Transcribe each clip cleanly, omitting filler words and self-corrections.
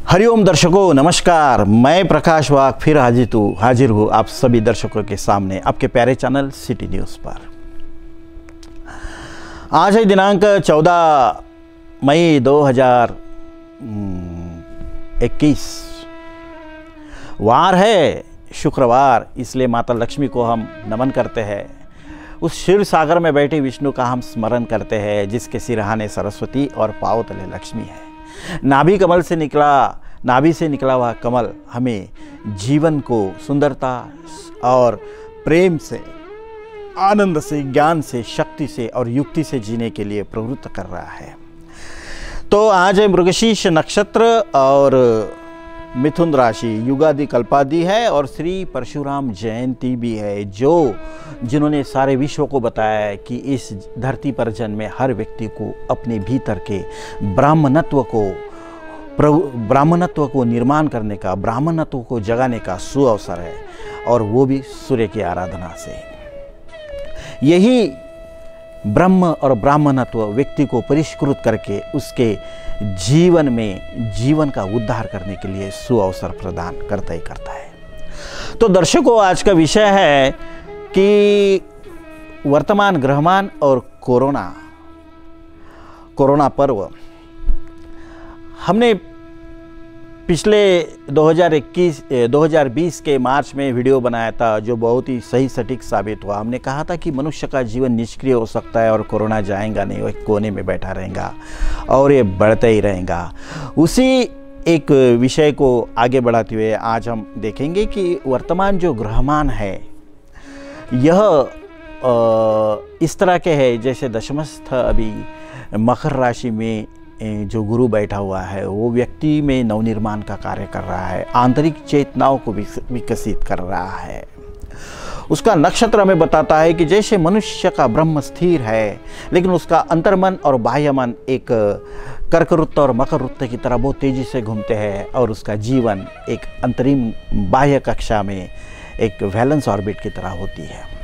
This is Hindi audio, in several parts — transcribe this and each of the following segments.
हरिओम दर्शकों, नमस्कार। मैं प्रकाश वाघ फिर हाजिर हूँ आप सभी दर्शकों के सामने आपके प्यारे चैनल सिटी न्यूज़ पर। आज है दिनांक 14 मई 2021, वार है शुक्रवार, इसलिए माता लक्ष्मी को हम नमन करते हैं। उस क्षीर सागर में बैठे विष्णु का हम स्मरण करते हैं, जिसके सिरहाने सरस्वती और पाँव तले लक्ष्मी है। नाभि से निकला हुआ कमल हमें जीवन को सुंदरता और प्रेम से, आनंद से, ज्ञान से, शक्ति से और युक्ति से जीने के लिए प्रवृत्त कर रहा है। तो आज है मृगशीर्ष नक्षत्र और मिथुन राशि, युगादि कल्पादि है और श्री परशुराम जयंती भी है, जिन्होंने सारे विश्व को बताया है कि इस धरती पर जन्मे हर व्यक्ति को अपने भीतर के ब्राह्मणत्व को निर्माण करने का, ब्राह्मणत्व को जगाने का सुअवसर है, और वो भी सूर्य की आराधना से। यही ब्रह्म और ब्राह्मणत्व व्यक्ति को परिष्कृत करके उसके जीवन में जीवन का उद्धार करने के लिए सुअवसर प्रदान करता ही करता है। तो दर्शकों, आज का विषय है कि वर्तमान ग्रहमान और कोरोना पर्व। हमने पिछले 2020 के मार्च में वीडियो बनाया था, जो बहुत ही सही सटीक साबित हुआ। हमने कहा था कि मनुष्य का जीवन निष्क्रिय हो सकता है और कोरोना जाएगा नहीं, वो एक कोने में बैठा रहेगा और ये बढ़ता ही रहेगा। उसी एक विषय को आगे बढ़ाते हुए आज हम देखेंगे कि वर्तमान जो ग्रहमान है यह इस तरह के है, जैसे दशमस्थ अभी मकर राशि में जो गुरु बैठा हुआ है वो व्यक्ति में नवनिर्माण का कार्य कर रहा है, आंतरिक चेतनाओं को विकसित कर रहा है। उसका नक्षत्र हमें बताता है कि जैसे मनुष्य का ब्रह्म स्थिर है, लेकिन उसका अंतर्मन और बाह्य मन एक कर्कवृत्त और मकर वृत्त की तरह बहुत तेजी से घूमते हैं, और उसका जीवन एक अंतरिम बाह्य कक्षा में एक वैलेंस ऑर्बिट की तरह होती है।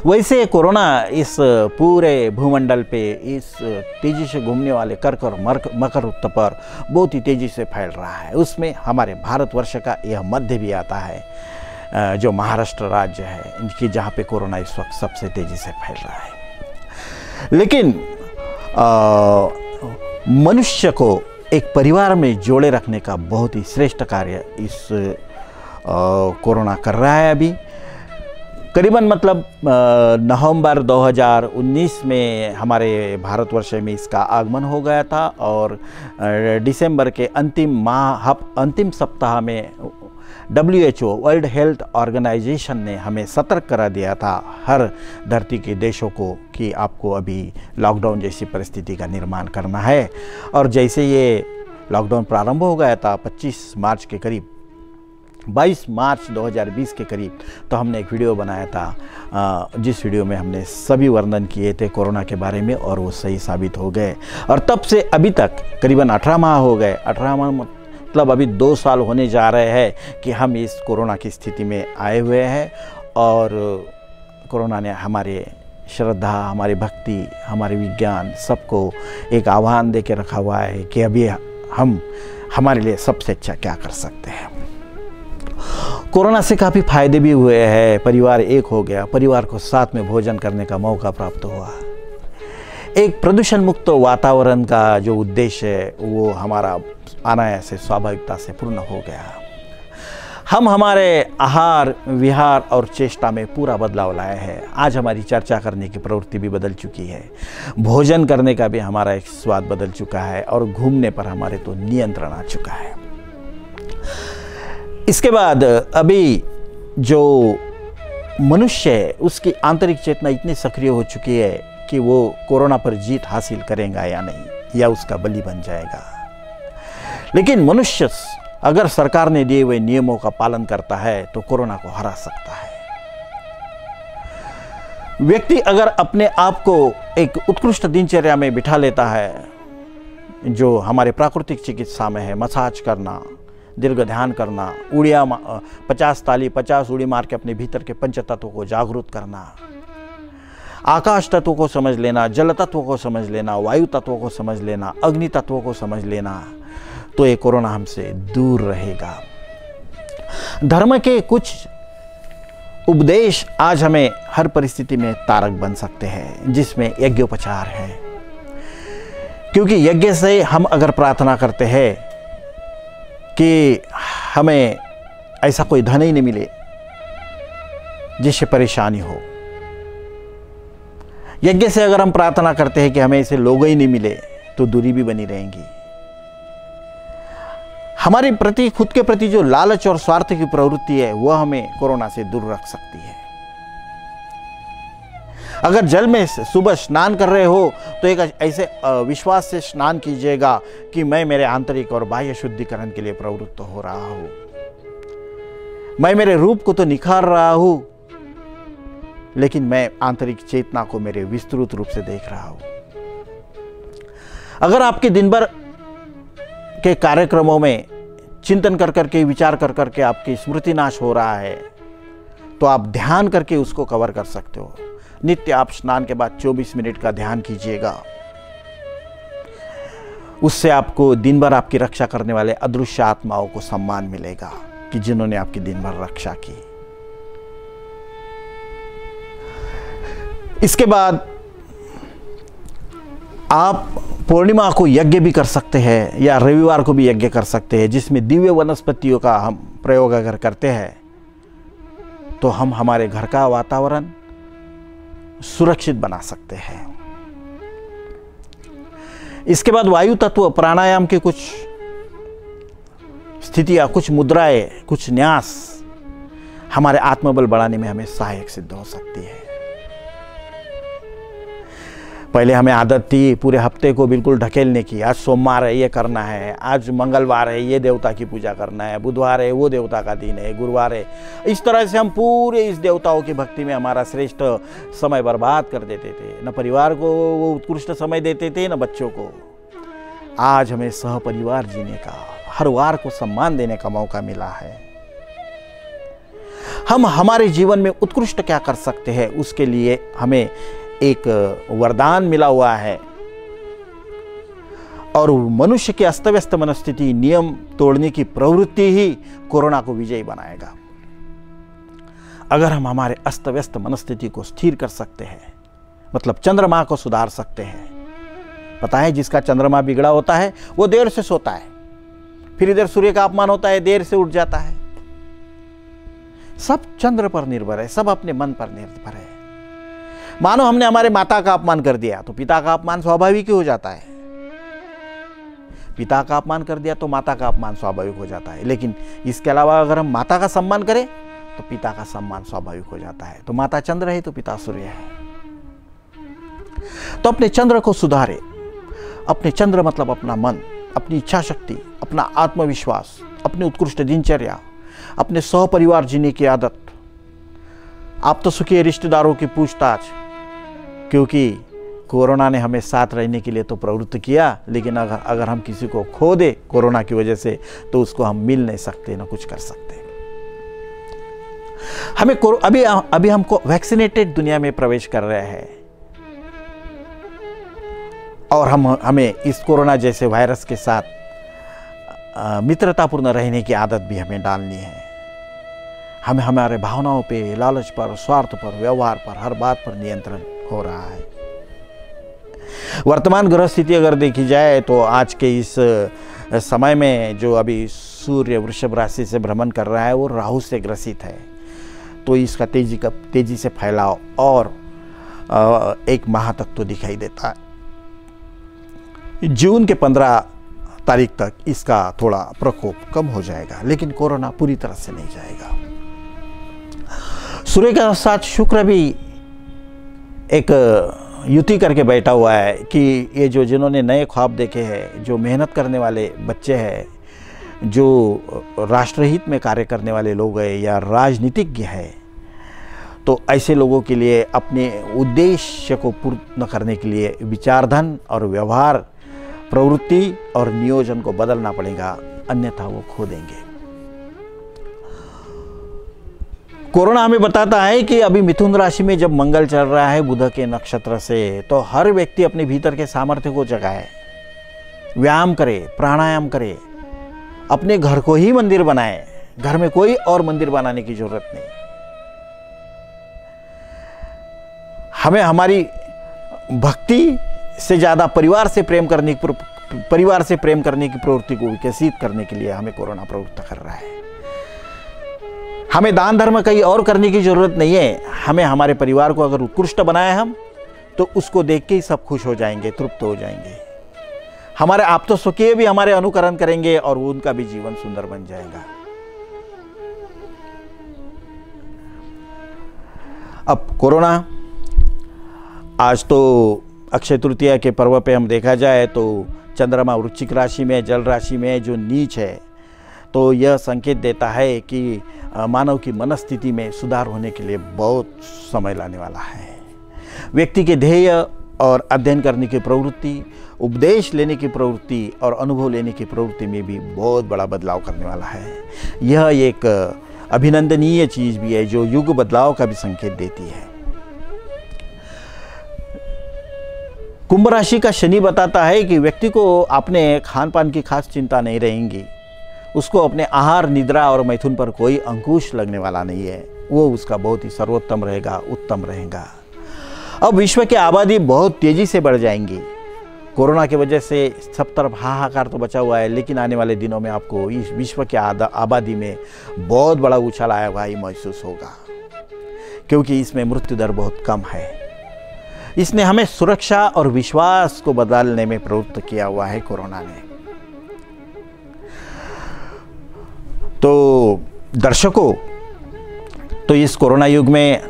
वैसे कोरोना इस पूरे भूमंडल पे इस तेजी से घूमने वाले कर्क और मकर वृत्त पर बहुत ही तेजी से फैल रहा है। उसमें हमारे भारतवर्ष का यह मध्य भी आता है, जो महाराष्ट्र राज्य है, इनकी जहाँ पे कोरोना इस वक्त सबसे तेजी से फैल रहा है। लेकिन मनुष्य को एक परिवार में जोड़े रखने का बहुत ही श्रेष्ठ कार्य इस कोरोना कर रहा है। अभी करीबन नवंबर 2019 में हमारे भारतवर्ष में इसका आगमन हो गया था, और दिसंबर के अंतिम सप्ताह में WHO वर्ल्ड हेल्थ ऑर्गेनाइजेशन ने हमें सतर्क करा दिया था हर धरती के देशों को कि आपको अभी लॉकडाउन जैसी परिस्थिति का निर्माण करना है। और जैसे ये लॉकडाउन प्रारंभ हो गया था 22 मार्च 2020 के करीब, तो हमने एक वीडियो बनाया था, जिस वीडियो में हमने सभी वर्णन किए थे कोरोना के बारे में, और वो सही साबित हो गए। और तब से अभी तक करीबन 18 माह हो गए। 18 माह मतलब अभी 2 साल होने जा रहे हैं कि हम इस कोरोना की स्थिति में आए हुए हैं, और कोरोना ने हमारे श्रद्धा, हमारी भक्ति, हमारे विज्ञान सबको एक आह्वान दे के रखा हुआ है कि अभी हम हमारे लिए सबसे अच्छा क्या कर सकते हैं। कोरोना से काफ़ी फायदे भी हुए हैं। परिवार एक हो गया, परिवार को साथ में भोजन करने का मौका प्राप्त हुआ। एक प्रदूषण मुक्त वातावरण का जो उद्देश्य है वो हमारा अनायास से, स्वाभाविकता से पूर्ण हो गया। हम हमारे आहार विहार और चेष्टा में पूरा बदलाव लाए हैं। आज हमारी चर्चा करने की प्रवृत्ति भी बदल चुकी है, भोजन करने का भी हमारा एक स्वाद बदल चुका है, और घूमने पर हमारे तो नियंत्रण आ चुका है। इसके बाद अभी जो मनुष्य है उसकी आंतरिक चेतना इतनी सक्रिय हो चुकी है कि वो कोरोना पर जीत हासिल करेगा या नहीं, या उसका बलि बन जाएगा। लेकिन मनुष्य अगर सरकार ने दिए हुए नियमों का पालन करता है तो कोरोना को हरा सकता है। व्यक्ति अगर अपने आप को एक उत्कृष्ट दिनचर्या में बिठा लेता है, जो हमारे प्राकृतिक चिकित्सा में है, मसाज करना, दीर्घ ध्यान करना, 50 उड़ी मार के अपने भीतर के पंच तत्वों को जागरूक करना, आकाश तत्व को समझ लेना, जल तत्व को समझ लेना, वायु तत्व को समझ लेना, अग्नि तत्व को समझ लेना, तो ये कोरोना हमसे दूर रहेगा। धर्म के कुछ उपदेश आज हमें हर परिस्थिति में तारक बन सकते हैं, जिसमें यज्ञोपचार है। क्योंकि यज्ञ से हम अगर प्रार्थना करते हैं कि हमें ऐसा कोई धन ही नहीं मिले जिससे परेशानी हो, यज्ञ से अगर हम प्रार्थना करते हैं कि हमें ऐसे लोग ही नहीं मिले, तो दूरी भी बनी रहेंगी। हमारे प्रति, खुद के प्रति जो लालच और स्वार्थ की प्रवृत्ति है, वह हमें कोरोना से दूर रख सकती है। अगर जल में सुबह स्नान कर रहे हो तो एक ऐसे विश्वास से स्नान कीजिएगा कि मैं मेरे आंतरिक और बाह्य शुद्धिकरण के लिए प्रवृत्त हो रहा हूं। मैं मेरे रूप को तो निखार रहा हूं, लेकिन मैं आंतरिक चेतना को मेरे विस्तृत रूप से देख रहा हूं। अगर आपके दिन भर के कार्यक्रमों में चिंतन कर करके, विचार कर करके आपकी स्मृति नाश हो रहा है, तो आप ध्यान करके उसको कवर कर सकते हो। नित्य आप स्नान के बाद 24 मिनट का ध्यान कीजिएगा। उससे आपको दिन भर आपकी रक्षा करने वाले अदृश्य आत्माओं को सम्मान मिलेगा कि जिन्होंने आपकी दिन भर रक्षा की। इसके बाद आप पूर्णिमा को यज्ञ भी कर सकते हैं या रविवार को भी यज्ञ कर सकते हैं, जिसमें दिव्य वनस्पतियों का हम प्रयोग अगर करते हैं तो हम हमारे घर का वातावरण सुरक्षित बना सकते हैं। इसके बाद वायु तत्व प्राणायाम के कुछ स्थितियां, कुछ मुद्राएं, कुछ न्यास हमारे आत्मबल बढ़ाने में हमें सहायक सिद्ध हो सकती है। पहले हमें आदत थी पूरे हफ्ते को बिल्कुल ढकेलने की। आज सोमवार है, ये करना है, आज मंगलवार है, ये देवता की पूजा करना है, बुधवार है, वो देवता का दिन है, गुरुवार है। इस तरह से हम पूरे इस देवताओं की भक्ति में हमारा श्रेष्ठ समय बर्बाद कर देते थे। न परिवार को वो उत्कृष्ट समय देते थे, न बच्चों को। आज हमें सह परिवार जीने का, हर वार को सम्मान देने का मौका मिला है। हम हमारे जीवन में उत्कृष्ट क्या कर सकते हैं, उसके लिए हमें एक वरदान मिला हुआ है। और मनुष्य की अस्त व्यस्त मनस्थिति, नियम तोड़ने की प्रवृत्ति ही कोरोना को विजयी बनाएगा। अगर हम हमारे अस्त व्यस्त मनस्थिति को स्थिर कर सकते हैं, मतलब चंद्रमा को सुधार सकते हैं। पता है, जिसका चंद्रमा बिगड़ा होता है वो देर से सोता है, फिर इधर सूर्य का अपमान होता है, देर से उठ जाता है। सब चंद्र पर निर्भर है, सब अपने मन पर निर्भर है। मानो हमने हमारे माता का अपमान कर दिया तो पिता का अपमान स्वाभाविक ही हो जाता है। पिता का अपमान कर दिया तो माता का अपमान स्वाभाविक हो जाता है। लेकिन इसके अलावा अगर हम माता का सम्मान करें तो पिता का सम्मान स्वाभाविक हो जाता है। तो माता चंद्र है तो पिता सूर्य है। तो अपने चंद्र को सुधारे। अपने चंद्र मतलब अपना मन, अपनी इच्छा शक्ति, अपना आत्मविश्वास, अपनी उत्कृष्ट दिनचर्या, अपने सह परिवार जीने की आदत, आप तो सुखी रिश्तेदारों की पूछताछ। क्योंकि कोरोना ने हमें साथ रहने के लिए तो प्रवृत्त किया, लेकिन अगर हम किसी को खो दे कोरोना की वजह से, तो उसको हम मिल नहीं सकते, ना कुछ कर सकते। हमें अभी हमको वैक्सीनेटेड दुनिया में प्रवेश कर रहे हैं और हमें इस कोरोना जैसे वायरस के साथ मित्रतापूर्ण रहने की आदत भी हमें डालनी है। हमें हमारे भावनाओं पे, लालच पर, स्वार्थ पर, व्यवहार पर, हर बात पर नियंत्रण हो रहा है। वर्तमान ग्रह स्थिति अगर देखी जाए तो आज के इस समय में जो अभी सूर्य वृषभ राशि से भ्रमण कर रहा है वो राहु से ग्रसित है। तो इसका तेजी से फैलाव और एक माह तक तो दिखाई देता है। जून के 15 तारीख तक इसका थोड़ा प्रकोप कम हो जाएगा, लेकिन कोरोना पूरी तरह से नहीं जाएगा। सूर्य के साथ शुक्र भी एक युति करके बैठा हुआ है कि ये जिन्होंने नए ख्वाब देखे हैं, जो मेहनत करने वाले बच्चे हैं, जो राष्ट्रहित में कार्य करने वाले लोग हैं या राजनीतिज्ञ हैं, तो ऐसे लोगों के लिए अपने उद्देश्य को पूर्ण करने के लिए विचारधन और व्यवहार, प्रवृत्ति और नियोजन को बदलना पड़ेगा, अन्यथा वो खो देंगे। कोरोना हमें बताता है कि अभी मिथुन राशि में जब मंगल चल रहा है बुध के नक्षत्र से, तो हर व्यक्ति अपने भीतर के सामर्थ्य को जगाए, व्यायाम करे, प्राणायाम करे, अपने घर को ही मंदिर बनाएं, घर में कोई और मंदिर बनाने की जरूरत नहीं। हमें हमारी भक्ति से ज़्यादा परिवार से प्रेम करने की प्रवृत्ति को विकसित करने के लिए हमें कोरोना प्रवृत्त कर रहा है। हमें दान धर्म कहीं और करने की जरूरत नहीं है। हमें हमारे परिवार को अगर उत्कृष्ट बनाए हम, तो उसको देख के ही सब खुश हो जाएंगे, तृप्त हो जाएंगे। हमारे आप तो स्वकीय भी हमारे अनुकरण करेंगे और उनका भी जीवन सुंदर बन जाएगा। अब कोरोना, आज तो अक्षय तृतीया के पर्व पे हम देखा जाए तो चंद्रमा वृश्चिक राशि में, जल राशि में जो नीच है, तो यह संकेत देता है कि मानव की मनस्थिति में सुधार होने के लिए बहुत समय लाने वाला है। व्यक्ति के ध्येय और अध्ययन करने की प्रवृत्ति, उपदेश लेने की प्रवृत्ति और अनुभव लेने की प्रवृत्ति में भी बहुत बड़ा बदलाव करने वाला है। यह एक अभिनंदनीय चीज भी है जो युग बदलाव का भी संकेत देती है। कुंभ राशि का शनि बताता है कि व्यक्ति को अपने खान पान की खास चिंता नहीं रहेगी। उसको अपने आहार, निद्रा और मैथुन पर कोई अंकुश लगने वाला नहीं है। वो उसका बहुत ही सर्वोत्तम रहेगा, उत्तम रहेगा। अब विश्व की आबादी बहुत तेजी से बढ़ जाएंगी। कोरोना की वजह से सब तरफ हाहाकार तो बचा हुआ है, लेकिन आने वाले दिनों में आपको इस विश्व की आबादी में बहुत बड़ा उछाल आया हुआ ही महसूस होगा, क्योंकि इसमें मृत्यु दर बहुत कम है। इसने हमें सुरक्षा और विश्वास को बदलने में प्रवृत्त किया हुआ है कोरोना ने। तो दर्शकों, तो इस कोरोना युग में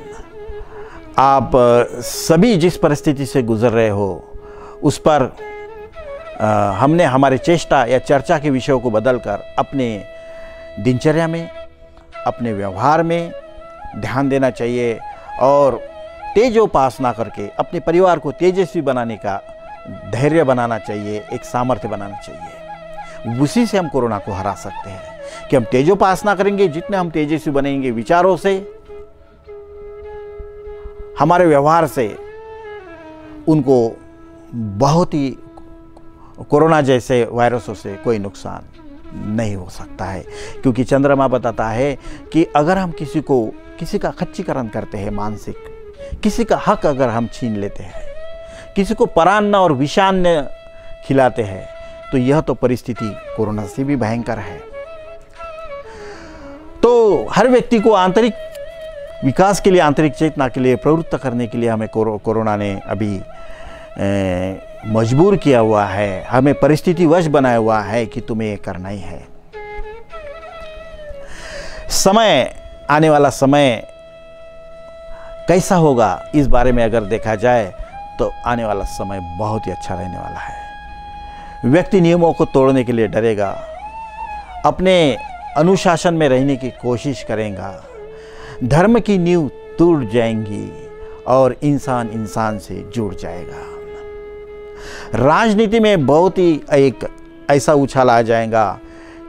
आप सभी जिस परिस्थिति से गुजर रहे हो, उस पर हमने हमारे चेष्टा या चर्चा के विषयों को बदलकर अपने दिनचर्या में, अपने व्यवहार में ध्यान देना चाहिए और तेजोपासना करके अपने परिवार को तेजस्वी बनाने का धैर्य बनाना चाहिए, एक सामर्थ्य बनाना चाहिए। उसी से हम कोरोना को हरा सकते हैं कि हम तेजोपासना करेंगे। जितने हम तेजस्वी बनेंगे विचारों से, हमारे व्यवहार से, उनको बहुत ही कोरोना जैसे वायरसों से कोई नुकसान नहीं हो सकता है। क्योंकि चंद्रमा बताता है कि अगर हम किसी का खच्चीकरण करते हैं, मानसिक किसी का हक अगर हम छीन लेते हैं, किसी को परान्न और विषान्न खिलाते हैं, तो यह तो परिस्थिति कोरोना से भी भयंकर है। तो हर व्यक्ति को आंतरिक विकास के लिए, आंतरिक चेतना के लिए प्रवृत्त करने के लिए हमें कोरोना ने अभी मजबूर किया हुआ है, हमें परिस्थिति वश बनाया हुआ है कि तुम्हें ये करना ही है। समय, आने वाला समय कैसा होगा, इस बारे में अगर देखा जाए तो आने वाला समय बहुत ही अच्छा रहने वाला है। व्यक्ति नियमों को तोड़ने के लिए डरेगा, अपने अनुशासन में रहने की कोशिश करेगा, धर्म की नींव टूट जाएंगी और इंसान इंसान से जुड़ जाएगा। राजनीति में बहुत ही एक ऐसा उछाल आ जाएगा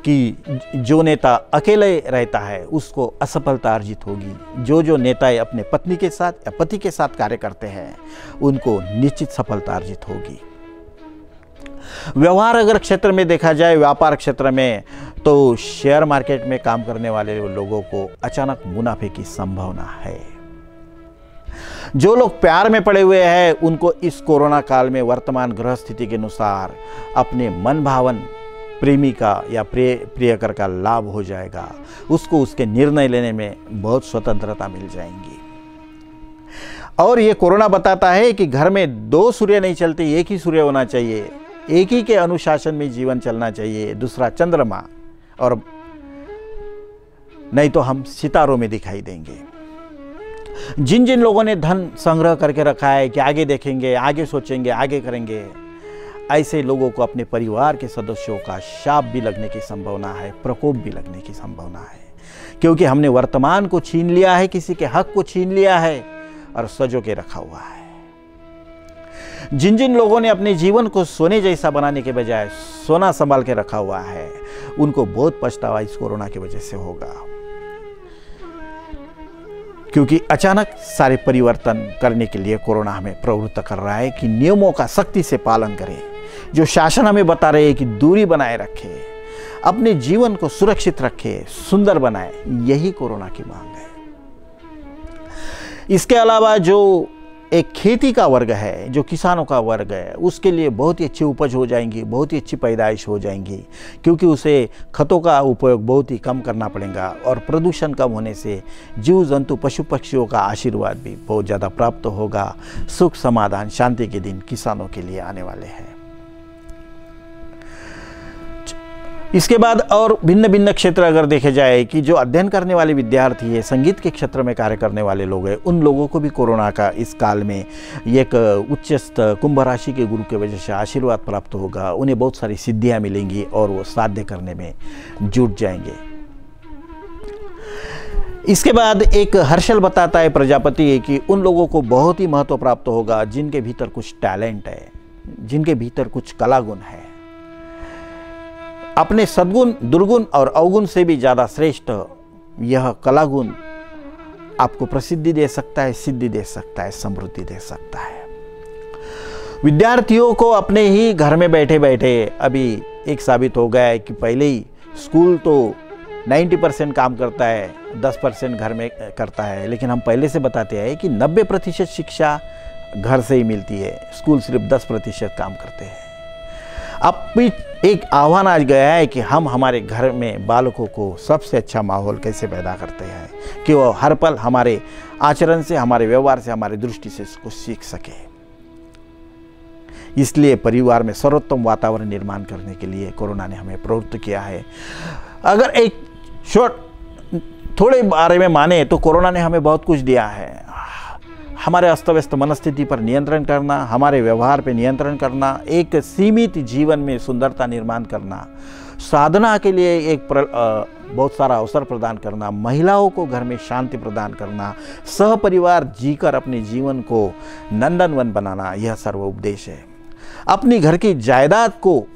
कि जो नेता अकेले रहता है उसको असफलता अर्जित होगी। जो नेता अपने पत्नी के साथ या पति के साथ कार्य करते हैं उनको निश्चित सफलता अर्जित होगी। व्यवहार अगर क्षेत्र में देखा जाए, व्यापार क्षेत्र में, तो शेयर मार्केट में काम करने वाले लोगों को अचानक मुनाफे की संभावना है। जो लोग प्यार में पड़े हुए हैं उनको इस कोरोना काल में वर्तमान ग्रह स्थिति के अनुसार अपने मन भावन प्रेमिका या प्रियकर का लाभ हो जाएगा। उसको उसके निर्णय लेने में बहुत स्वतंत्रता मिल जाएगी। और ये कोरोना बताता है कि घर में दो सूर्य नहीं चलते, एक ही सूर्य होना चाहिए, एक ही के अनुशासन में जीवन चलना चाहिए, दूसरा चंद्रमा, और नहीं तो हम सितारों में दिखाई देंगे। जिन जिन लोगों ने धन संग्रह करके रखा है कि आगे देखेंगे, आगे सोचेंगे, आगे करेंगे, ऐसे लोगों को अपने परिवार के सदस्यों का शाप भी लगने की संभावना है, प्रकोप भी लगने की संभावना है। क्योंकि हमने वर्तमान को छीन लिया है, किसी के हक को छीन लिया है और सजो के रखा हुआ है। जिन जिन लोगों ने अपने जीवन को सोने जैसा बनाने के बजाय सोना संभाल के रखा हुआ है, उनको बहुत पछतावा इस कोरोना की वजह से होगा। क्योंकि अचानक सारे परिवर्तन करने के लिए कोरोना हमें प्रवृत्त कर रहा है कि नियमों का सख्ती से पालन करें। जो शासन हमें बता रहे हैं कि दूरी बनाए रखें, अपने जीवन को सुरक्षित रखें, सुंदर बनाएं, यही कोरोना की मांग है। इसके अलावा जो एक खेती का वर्ग है, जो किसानों का वर्ग है, उसके लिए बहुत ही अच्छी उपज हो जाएंगी, बहुत ही अच्छी पैदाइश हो जाएंगी, क्योंकि उसे खतों का उपयोग बहुत ही कम करना पड़ेगा और प्रदूषण कम होने से जीव जंतु पशु पक्षियों का आशीर्वाद भी बहुत ज़्यादा प्राप्त होगा। सुख समाधान शांति के दिन किसानों के लिए आने वाले हैं। इसके बाद और भिन्न भिन्न क्षेत्र अगर देखे जाए कि जो अध्ययन करने वाले विद्यार्थी है, संगीत के क्षेत्र में कार्य करने वाले लोग हैं, उन लोगों को भी कोरोना का इस काल में एक उच्चस्थ कुंभ राशि के गुरु की वजह से आशीर्वाद प्राप्त होगा। उन्हें बहुत सारी सिद्धियां मिलेंगी और वो साध्य करने में जुट जाएंगे। इसके बाद एक हर्षल बताता है प्रजापति कि उन लोगों को बहुत ही महत्व प्राप्त होगा जिनके भीतर कुछ टैलेंट है, जिनके भीतर कुछ कला गुण है। अपने सद्गुण, दुर्गुण और अवगुण से भी ज़्यादा श्रेष्ठ यह कला गुण आपको प्रसिद्धि दे सकता है, सिद्धि दे सकता है, समृद्धि दे सकता है। विद्यार्थियों को अपने ही घर में बैठे बैठे अभी एक साबित हो गया है कि पहले ही स्कूल तो 90% काम करता है, 10% घर में करता है, लेकिन हम पहले से बताते हैं कि 90% शिक्षा घर से ही मिलती है, स्कूल सिर्फ 10% काम करते हैं। अब भी एक आह्वान आ गया है कि हम हमारे घर में बालकों को सबसे अच्छा माहौल कैसे पैदा करते हैं कि वो हर पल हमारे आचरण से, हमारे व्यवहार से, हमारी दृष्टि से इसको सीख सके। इसलिए परिवार में सर्वोत्तम वातावरण निर्माण करने के लिए कोरोना ने हमें प्रवृत्त किया है। अगर एक थोड़े बारे में माने तो कोरोना ने हमें बहुत कुछ दिया है। हमारे अस्त व्यस्त मनस्थिति पर नियंत्रण करना, हमारे व्यवहार पर नियंत्रण करना, एक सीमित जीवन में सुंदरता निर्माण करना, साधना के लिए एक बहुत सारा अवसर प्रदान करना, महिलाओं को घर में शांति प्रदान करना, सह परिवार जीकर अपने जीवन को नंदनवन बनाना, यह सर्व उपदेश है। अपनी घर की जायदाद को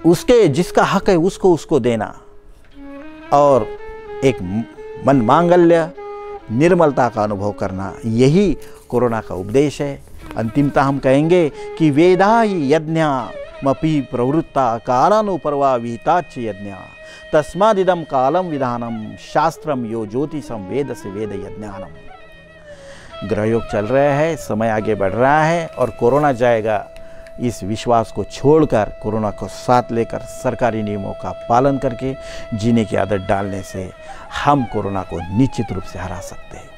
उसके जिसका हक है उसको देना और एक मन मांगल्य निर्मलता का अनुभव करना, यही कोरोना का उपदेश है। अंतिमता हम कहेंगे कि वेदाहि यज्ञमपि प्रवृत्ता कालानुपर्वा विहिताच्च यज्ञ तस्मादिदं कालम विधानम शास्त्रम यो ज्योतिषम वेद से वेद यज्ञानम। ग्रहयोग चल रहा है, समय आगे बढ़ रहा है और कोरोना जाएगा, इस विश्वास को छोड़कर, कोरोना को साथ लेकर सरकारी नियमों का पालन करके जीने की आदत डालने से हम कोरोना को निश्चित रूप से हरा सकते हैं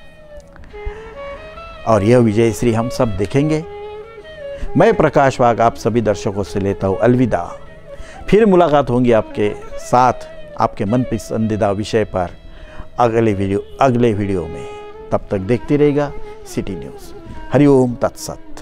और यह विजय श्री हम सब देखेंगे। मैं प्रकाश वाघ आप सभी दर्शकों से लेता हूँ अलविदा। फिर मुलाकात होंगी आपके साथ आपके मन पसंदीदा विषय पर अगले वीडियो में। तब तक देखते रहिएगा सिटी न्यूज़। हरिओम तत्सत।